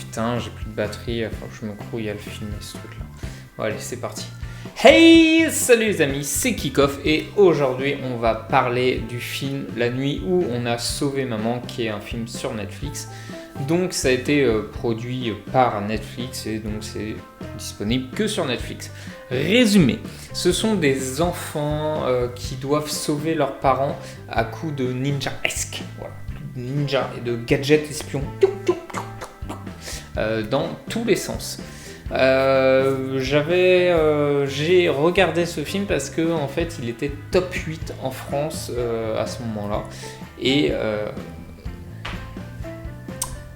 putain, j'ai plus de batterie, il faut que je me crouille à le filmer ce truc là. Bon allez, c'est parti. Hey, salut les amis, c'est Kickoff et aujourd'hui on va parler du film La nuit où on a sauvé maman, qui est un film sur Netflix. Donc ça a été produit par Netflix et donc c'est disponible que sur Netflix. Résumé, ce sont des enfants qui doivent sauver leurs parents à coups de ninja-esque. Voilà, ninja et de gadgets espions dans tous les sens. J'ai regardé ce film parce que en fait il était top 8 en France à ce moment-là et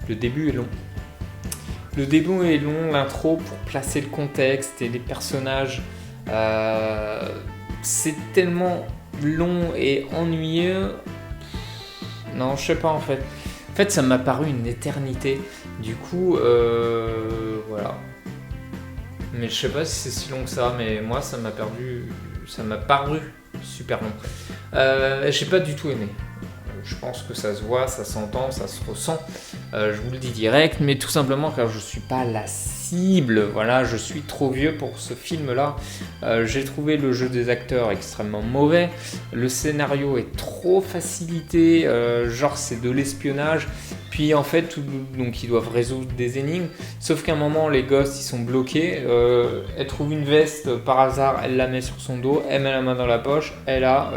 le début est long. Le début est long, l'intro pour placer le contexte et les personnages, c'est tellement long et ennuyeux. Non, je sais pas en fait. En fait, ça m'a paru une éternité. Du coup, voilà. Mais je sais pas si c'est si long que ça, mais moi ça m'a paru super long. J'ai pas du tout aimé. Je pense que ça se voit, ça s'entend, ça se ressent. Je vous le dis direct, mais tout simplement car je suis pas la cible. Voilà, je suis trop vieux pour ce film-là. J'ai trouvé le jeu des acteurs extrêmement mauvais. Le scénario est trop facilité. Genre c'est de l'espionnage. Puis en fait, donc ils doivent résoudre des énigmes. Sauf qu'à un moment, les gosses ils sont bloqués. Elle trouve une veste par hasard, elle la met sur son dos, elle met la main dans la poche, elle a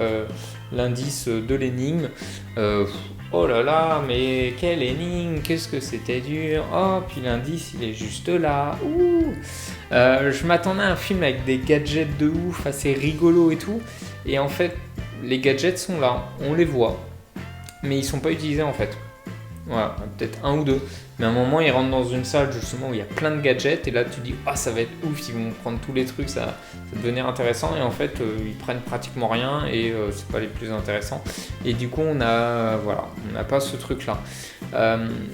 l'indice de l'énigme. Oh là là, mais quelle énigme, qu'est-ce que c'était dur. Oh, puis l'indice il est juste là. Ouh. Je m'attendais à un film avec des gadgets de ouf, assez rigolo et tout. Et en fait, les gadgets sont là, on les voit, mais ils sont pas utilisés en fait. Voilà, peut-être un ou deux. Mais à un moment, ils rentrent dans une salle justement où il y a plein de gadgets et là tu dis ça va être ouf, ils vont prendre tous les trucs, ça va devenir intéressant et en fait ils prennent pratiquement rien et c'est pas les plus intéressants. Et du coup on n'a pas ce truc là.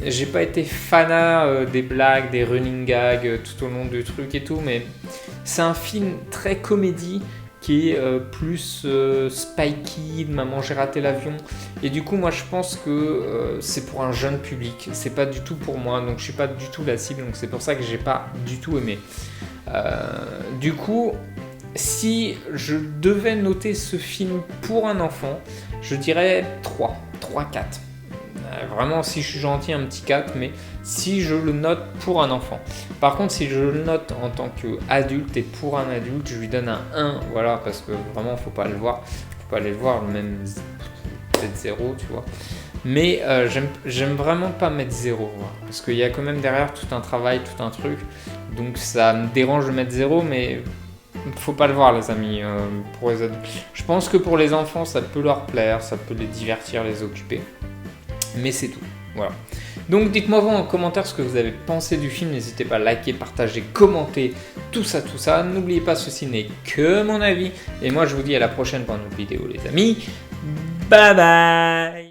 J'ai pas été fanat des blagues, des running gags tout au long du truc et tout, mais c'est un film très comédie qui est plus spiky, maman j'ai raté l'avion, et du coup moi je pense que c'est pour un jeune public, c'est pas du tout pour moi, donc je suis pas du tout la cible, donc c'est pour ça que j'ai pas du tout aimé. Du coup, si je devais noter ce film pour un enfant, je dirais 3, 4. Vraiment, si je suis gentil, un petit 4, mais si je le note pour un enfant. Par contre, si je le note en tant qu'adulte et pour un adulte, je lui donne un 1, voilà, parce que vraiment, faut pas le voir. Faut pas aller le voir, même peut-être 0, tu vois. Mais j'aime vraiment pas mettre 0, voilà, parce qu'il y a quand même derrière tout un travail, tout un truc. Donc ça me dérange de mettre 0, mais faut pas le voir, les amis, pour les adultes. Je pense que pour les enfants, ça peut leur plaire, ça peut les divertir, les occuper. Mais c'est tout, voilà. Donc dites-moi vous en commentaire ce que vous avez pensé du film, n'hésitez pas à liker, partager, commenter, tout ça. N'oubliez pas, ceci n'est que mon avis, et moi je vous dis à la prochaine pour une autre vidéo les amis. Bye bye.